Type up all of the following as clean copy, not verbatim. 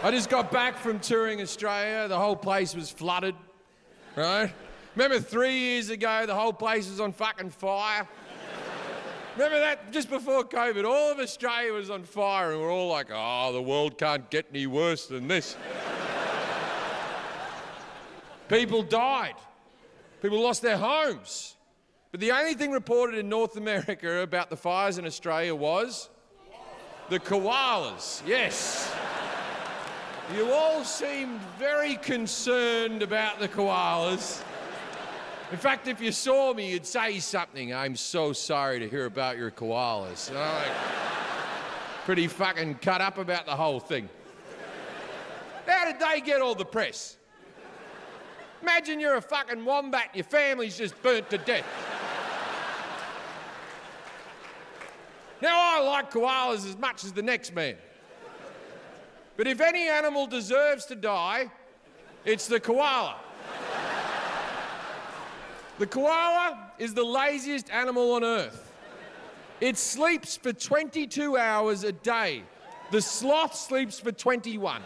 I just got back from touring Australia. The whole place was flooded, right? Remember 3 years ago, the whole place was on fucking fire? Remember that? Just before COVID, all of Australia was on fire and we're all like, oh, the world can't get any worse than this. People died. People lost their homes. But the only thing reported in North America about the fires in Australia was the koalas. Yes. You all seemed very concerned about the koalas. In fact, if you saw me, you'd say something. I'm so sorry to hear about your koalas. And I'm like, pretty fucking cut up about the whole thing. How did they get all the press? Imagine you're a fucking wombat and your family's just burnt to death. Now, I like koalas as much as the next man. But if any animal deserves to die, it's the koala. The koala is the laziest animal on Earth. It sleeps for 22 hours a day. The sloth sleeps for 21.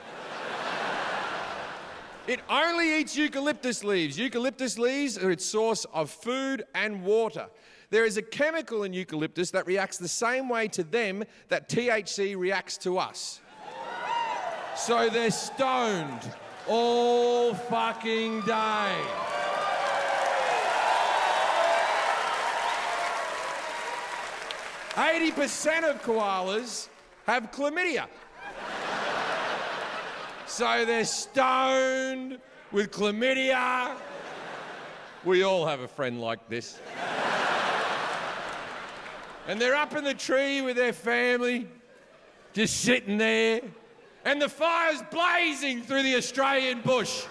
It only eats eucalyptus leaves. Eucalyptus leaves are its source of food and water. There is a chemical in eucalyptus that reacts the same way to them that THC reacts to us. So they're stoned all fucking day. "80% of koalas have chlamydia. So they're stoned with chlamydia. We all have a friend like this. And they're up in the tree with their family, just sitting there, and the fire's blazing through the Australian bush.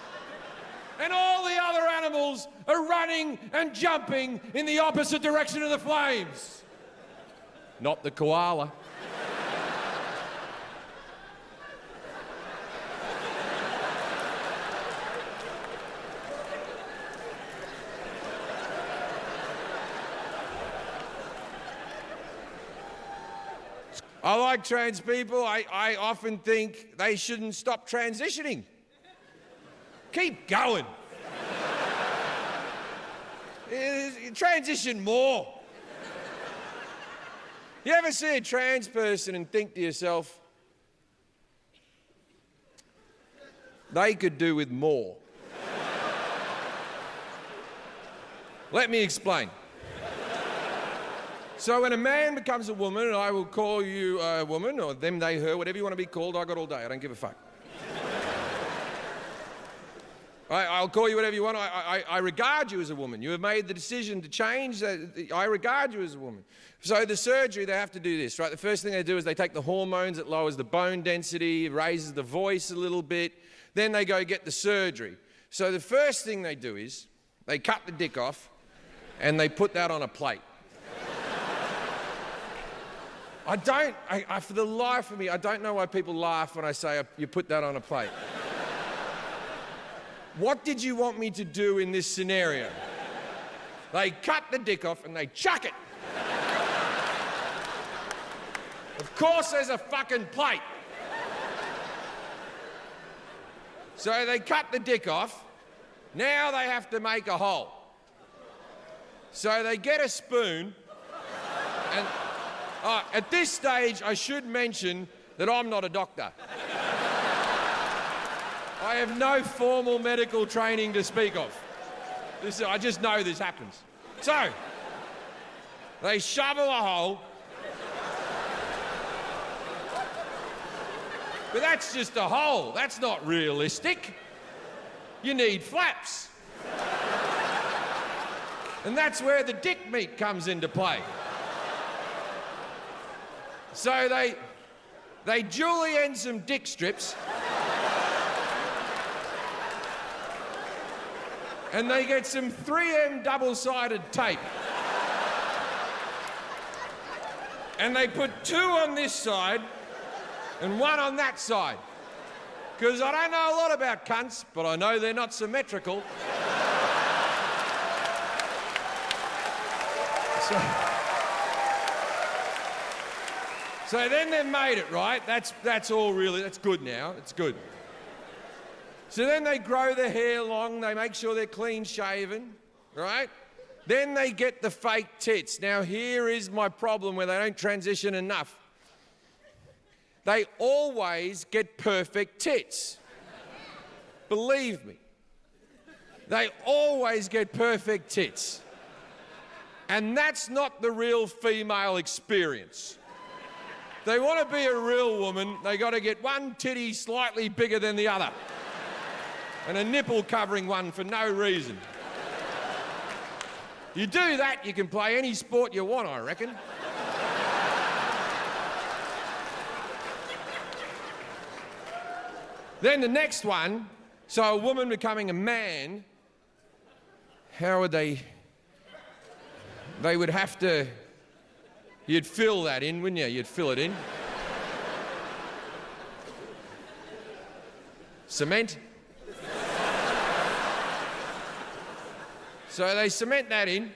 And all the other animals are running and jumping in the opposite direction of the flames. Not the koala. I like trans people. I often think they shouldn't stop transitioning. Keep going. Transition more. You ever see a trans person and think to yourself, they could do with more? Let me explain. So when a man becomes a woman, and I will call you a woman, or them, they, her, whatever you want to be called, I got all day, I don't give a fuck. I'll call you whatever you want. I regard you as a woman. You have made the decision to change. I regard you as a woman. So the surgery, they have to do this, right? The first thing they do is they take the hormones, it lowers the bone density, it raises the voice a little bit. Then they go get the surgery. So the first thing they do is they cut the dick off and they put that on a plate. For the life of me, I don't know why people laugh when I say you put that on a plate. What did you want me to do in this scenario? They cut the dick off and they chuck it. Of course there's a fucking plate. So they cut the dick off. Now they have to make a hole. So they get a spoon and... at this stage, I should mention that I'm not a doctor. I have no formal medical training to speak of. I just know this happens. So, they shovel a hole. But that's just a hole. That's not realistic. You need flaps. And that's where the dick meat comes into play. So they julienne some dick strips and they get some 3M double-sided tape and they put 2 on this side and 1 on that side. Because I don't know a lot about cunts, but I know they're not symmetrical. So then they've made it, right? That's all really, that's good now, it's good. So then they grow their hair long, they make sure they're clean shaven, right? Then they get the fake tits. Now here is my problem where they don't transition enough. They always get perfect tits. Believe me. They always get perfect tits. And that's not the real female experience. They want to be a real woman, they got to get one titty slightly bigger than the other. And a nipple covering one for no reason. You do that, you can play any sport you want, I reckon. Then the next one, so a woman becoming a man, how would they would have to, you'd fill that in, wouldn't you? You'd fill it in. Cement. So they cement that in.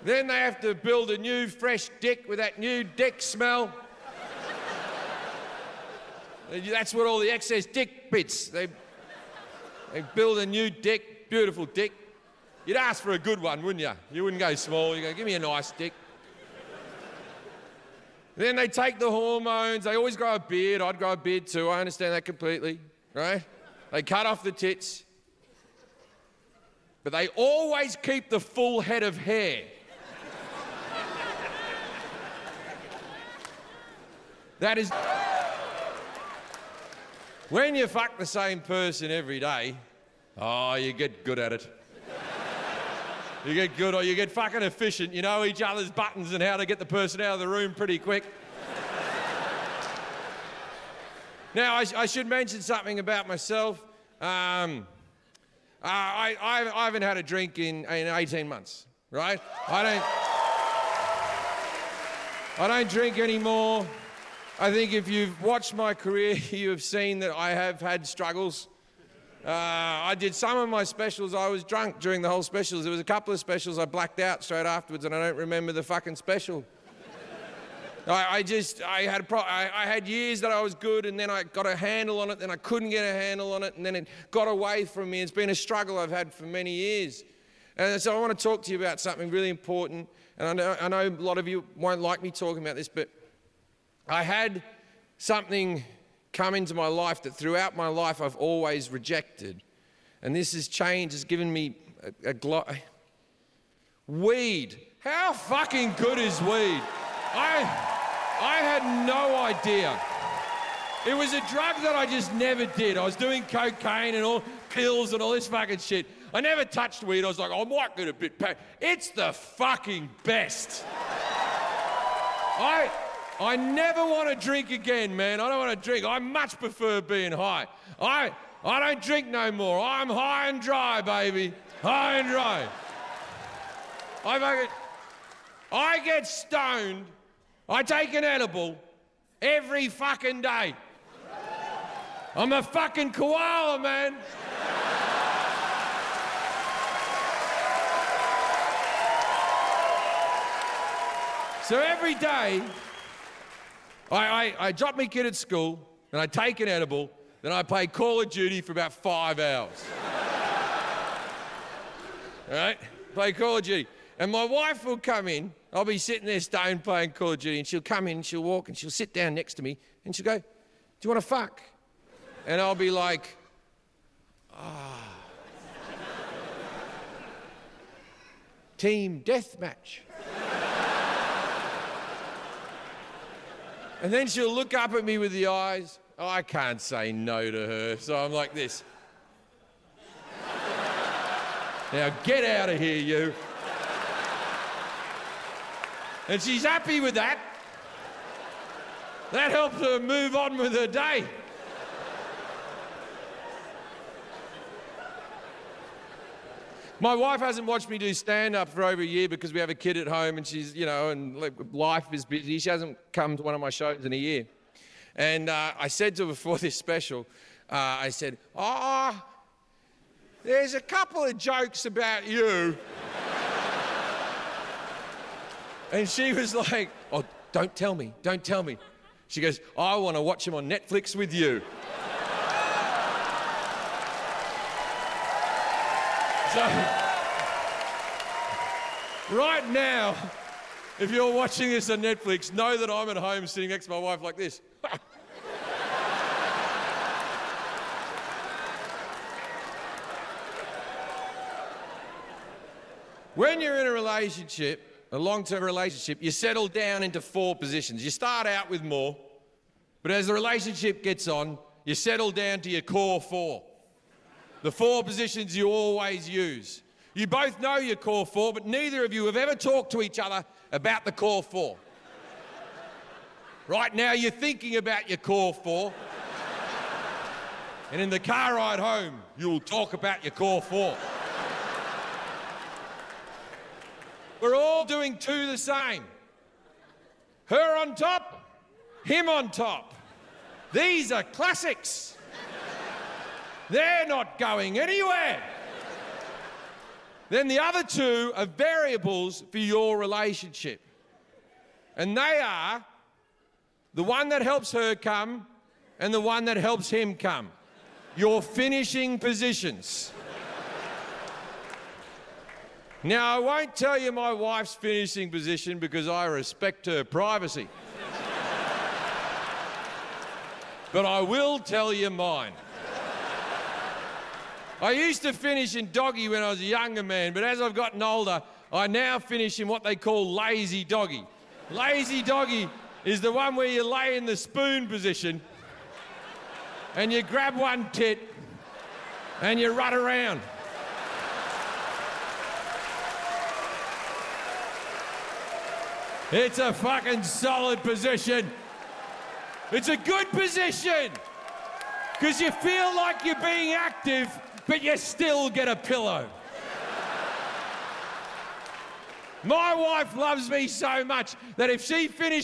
Then they have to build a new fresh dick with that new dick smell. That's what all the excess dick bits. They build a new dick, beautiful dick. You'd ask for a good one, wouldn't you? You wouldn't go small, you'd go, give me a nice dick. Then they take the hormones, they always grow a beard, I'd grow a beard too, I understand that completely, right? They cut off the tits. But they always keep the full head of hair. That is... When you fuck the same person every day, oh, you get good at it. You get good, or you get fucking efficient. You know each other's buttons and how to get the person out of the room pretty quick. Now, I should mention something about myself. I haven't had a drink in 18 months, right? I don't drink anymore. I think if you've watched my career, you have seen that I have had struggles. I did some of my specials, I was drunk during the whole specials. There was a couple of specials I blacked out straight afterwards and I don't remember the fucking special. I had years that I was good and then I got a handle on it, then I couldn't get a handle on it and then it got away from me. It's been a struggle I've had for many years. And so I want to talk to you about something really important. And I know a lot of you won't like me talking about this, but I had something come into my life that throughout my life I've always rejected. And this has changed, has given me weed. How fucking good is weed? I had no idea. It was a drug that I just never did. I was doing cocaine and all pills and all this fucking shit. I never touched weed. I was like, I might get a bit packed. It's the fucking best. I never want to drink again, man. I don't want to drink. I much prefer being high. I don't drink no more. I'm high and dry, baby. High and dry. I get stoned. I take an edible every fucking day. I'm a fucking koala, man. So every day, I drop my kid at school, and I take an edible, then I play Call of Duty for about 5 hours. All right? Play Call of Duty. And my wife will come in, I'll be sitting there stoned playing Call of Duty, and she'll come in, she'll walk, and she'll sit down next to me, and she'll go, do you want to fuck? And I'll be like, team deathmatch. And then she'll look up at me with the eyes. Oh, I can't say no to her, so I'm like this. Now get out of here, you. And she's happy with that. That helps her move on with her day. My wife hasn't watched me do stand-up for over a year because we have a kid at home and she's, you know, and life is busy. She hasn't come to one of my shows in a year. And I said to her before this special, I said, there's a couple of jokes about you And she was like, oh, don't tell me, don't tell me. She goes, I want to watch him on Netflix with you. So, right now, if you're watching this on Netflix, know that I'm at home sitting next to my wife like this. When you're in a relationship, a long-term relationship, you settle down into 4 positions. You start out with more, but as the relationship gets on, you settle down to your core 4. The 4 positions you always use. You both know your core 4, but neither of you have ever talked to each other about the core 4. Right now, you're thinking about your core 4. And in the car ride home, you'll talk about your core 4. We're all doing 2 the same. Her on top, him on top. These are classics. They're not going anywhere. Then the other 2 are variables for your relationship. And they are the one that helps her come and the one that helps him come. Your finishing positions. Now, I won't tell you my wife's finishing position because I respect her privacy. But I will tell you mine. I used to finish in doggy when I was a younger man, but as I've gotten older, I now finish in what they call lazy doggy. Lazy doggy is the one where you lay in the spoon position and you grab one tit and you run around. It's a fucking solid position. It's a good position because you feel like you're being active, but you still get a pillow. My wife loves me so much that if she finishes